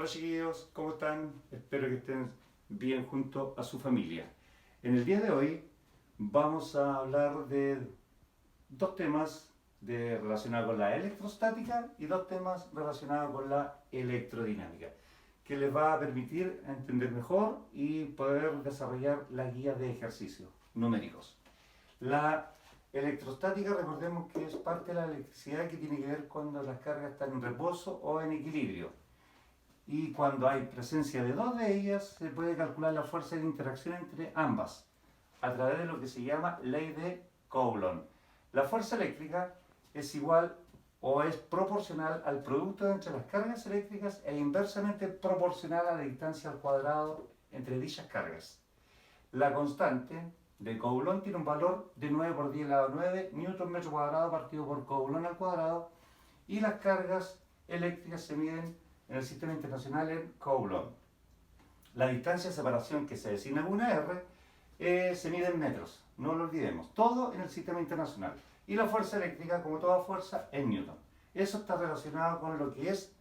Hola chiquillos, ¿cómo están? Espero que estén bien junto a su familia. En el día de hoy vamos a hablar de dos temas relacionados con la electrostática y dos temas relacionados con la electrodinámica, que les va a permitir entender mejor y poder desarrollar la guía de ejercicios numéricos. La electrostática, recordemos que es parte de la electricidad que tiene que ver cuando las cargas están en reposo o en equilibrio. Y cuando hay presencia de dos de ellas, se puede calcular la fuerza de interacción entre ambas a través de lo que se llama ley de Coulomb. La fuerza eléctrica es igual o es proporcional al producto entre las cargas eléctricas e inversamente proporcional a la distancia al cuadrado entre dichas cargas. La constante de Coulomb tiene un valor de 9 por 10 elevado a 9 newton metro cuadrado partido por Coulomb al cuadrado, y las cargas eléctricas se miden en el sistema internacional en Coulomb. La distancia de separación, que se designa con una R, se mide en metros, no lo olvidemos, todo en el sistema internacional. Y la fuerza eléctrica, como toda fuerza, en newton. Eso está relacionado con lo que es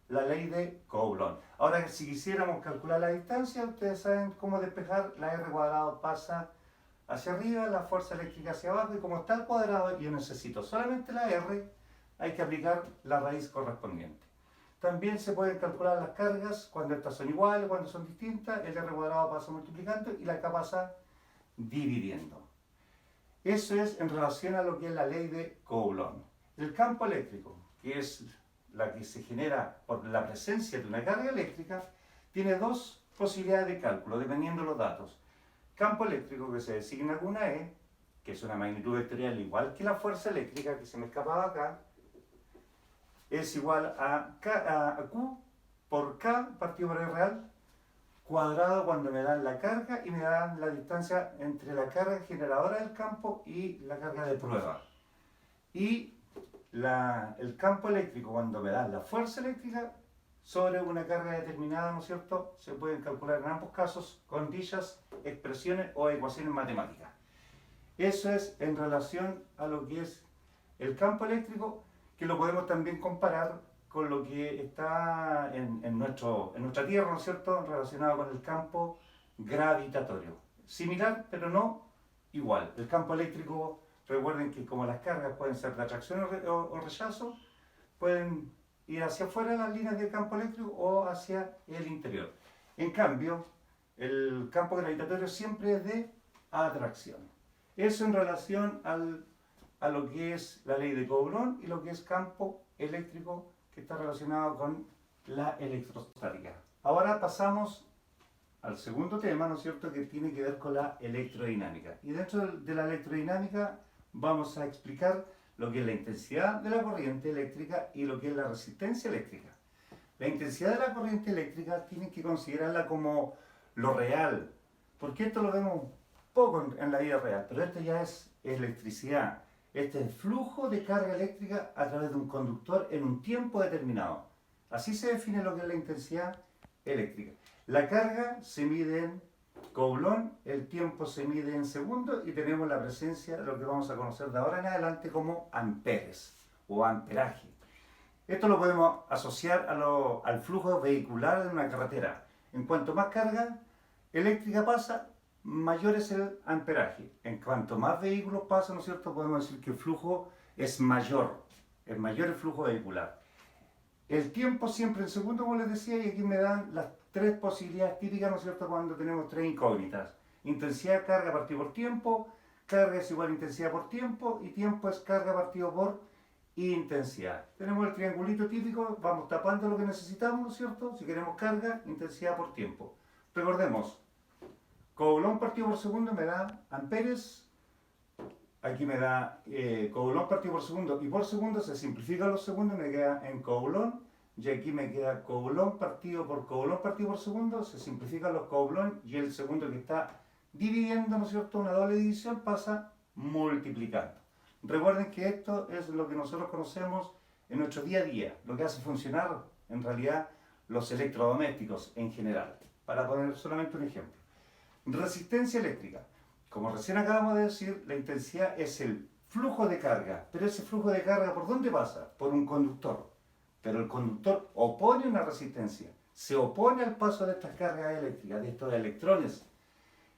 la ley de Coulomb. Ahora, si quisiéramos calcular la distancia, ustedes saben cómo despejar. La R cuadrado pasa hacia arriba, la fuerza eléctrica hacia abajo, y como está al cuadrado y yo necesito solamente la R, hay que aplicar la raíz correspondiente. También se pueden calcular las cargas cuando estas son iguales, cuando son distintas. El R cuadrado pasa multiplicando y la K pasa dividiendo. Eso es en relación a lo que es la ley de Coulomb. El campo eléctrico, que es la que se genera por la presencia de una carga eléctrica, tiene dos posibilidades de cálculo, dependiendo de los datos. Campo eléctrico, que se designa con una E, que es una magnitud vectorial igual que la fuerza eléctrica, que se me escapaba acá, es igual a Q por K partido por R real cuadrado cuando me dan la carga y me dan la distancia entre la carga generadora del campo y la carga de prueba. Y el campo eléctrico, cuando me dan la fuerza eléctrica sobre una carga determinada, ¿no es cierto?, se pueden calcular en ambos casos con dichas expresiones o ecuaciones matemáticas. Eso es en relación a lo que es el campo eléctrico, que lo podemos también comparar con lo que está en nuestra Tierra, ¿no es cierto?, relacionado con el campo gravitatorio. Similar, pero no igual. El campo eléctrico, recuerden que como las cargas pueden ser de atracción o rechazo, pueden ir hacia afuera las líneas del campo eléctrico o hacia el interior. En cambio, el campo gravitatorio siempre es de atracción. Eso en relación a lo que es la ley de Coulomb y lo que es campo eléctrico, que está relacionado con la electrostática. Ahora pasamos al segundo tema, ¿no es cierto?, que tiene que ver con la electrodinámica. Y dentro de la electrodinámica vamos a explicar lo que es la intensidad de la corriente eléctrica y lo que es la resistencia eléctrica. La intensidad de la corriente eléctrica tienen que considerarla como lo real, porque esto lo vemos poco en la vida real, pero esto ya es electricidad. Este es el flujo de carga eléctrica a través de un conductor en un tiempo determinado. Así se define lo que es la intensidad eléctrica. La carga se mide en Coulomb, el tiempo se mide en segundos y tenemos la presencia de lo que vamos a conocer de ahora en adelante como amperes o amperaje. Esto lo podemos asociar al flujo vehicular de una carretera. En cuanto más carga eléctrica pasa, mayor es el amperaje. En cuanto más vehículos pasan, ¿no es cierto?, podemos decir que el flujo es mayor el flujo vehicular. El tiempo siempre en segundos, como les decía, y aquí me dan las tres posibilidades típicas, ¿no es cierto?, cuando tenemos tres incógnitas. Intensidad, carga partido por tiempo, carga es igual a intensidad por tiempo, y tiempo es carga partido por intensidad. Tenemos el triangulito típico, vamos tapando lo que necesitamos, ¿no es cierto?, si queremos carga, intensidad por tiempo. Recordemos, Coulomb partido por segundo me da amperes, aquí me da Coulomb partido por segundo, y por segundo se simplifican los segundos, me queda en Coulomb, y aquí me queda Coulomb partido por segundo, se simplifican los Coulomb, y el segundo que está dividiendo, ¿no es cierto?, una doble división, pasa multiplicando. Recuerden que esto es lo que nosotros conocemos en nuestro día a día, lo que hace funcionar en realidad los electrodomésticos en general, para poner solamente un ejemplo. Resistencia eléctrica. Como recién acabamos de decir, la intensidad es el flujo de carga, pero ese flujo de carga, ¿por dónde pasa? Por un conductor. Pero el conductor opone una resistencia. se opone al paso de estas cargas eléctricas, de estos electrones.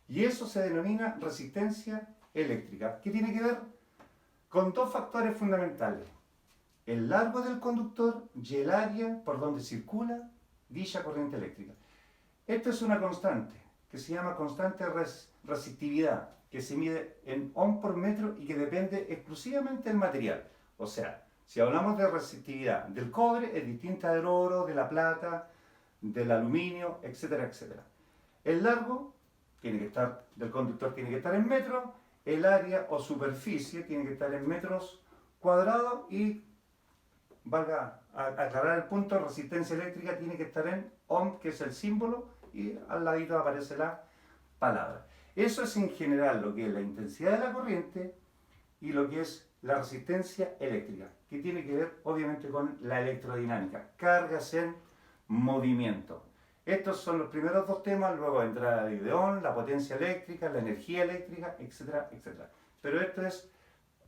Y eso se denomina resistencia eléctrica, que tiene que ver con dos factores fundamentales: el largo del conductor y el área por donde circula dicha corriente eléctrica. Esto es una constante que se llama constante resistividad, que se mide en ohm por metro y que depende exclusivamente del material. O sea, si hablamos de resistividad del cobre, es distinta del oro, de la plata, del aluminio, etcétera, etcétera. El largo del conductor tiene que estar en metros, el área o superficie tiene que estar en metros cuadrados y, valga aclarar el punto, resistencia eléctrica tiene que estar en ohm, que es el símbolo, y al ladito aparece la palabra. Eso es en general lo que es la intensidad de la corriente y lo que es la resistencia eléctrica, que tiene que ver obviamente con la electrodinámica, cargas en movimiento. Estos son los primeros dos temas, luego vendrá la ley de Ohm, la potencia eléctrica, la energía eléctrica, etcétera, etcétera. Pero esto es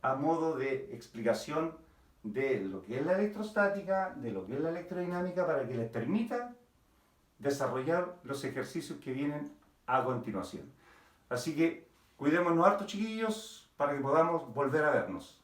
a modo de explicación de lo que es la electrostática, de lo que es la electrodinámica, para que les permita desarrollar los ejercicios que vienen a continuación. Así que cuidémonos harto, chiquillos, para que podamos volver a vernos.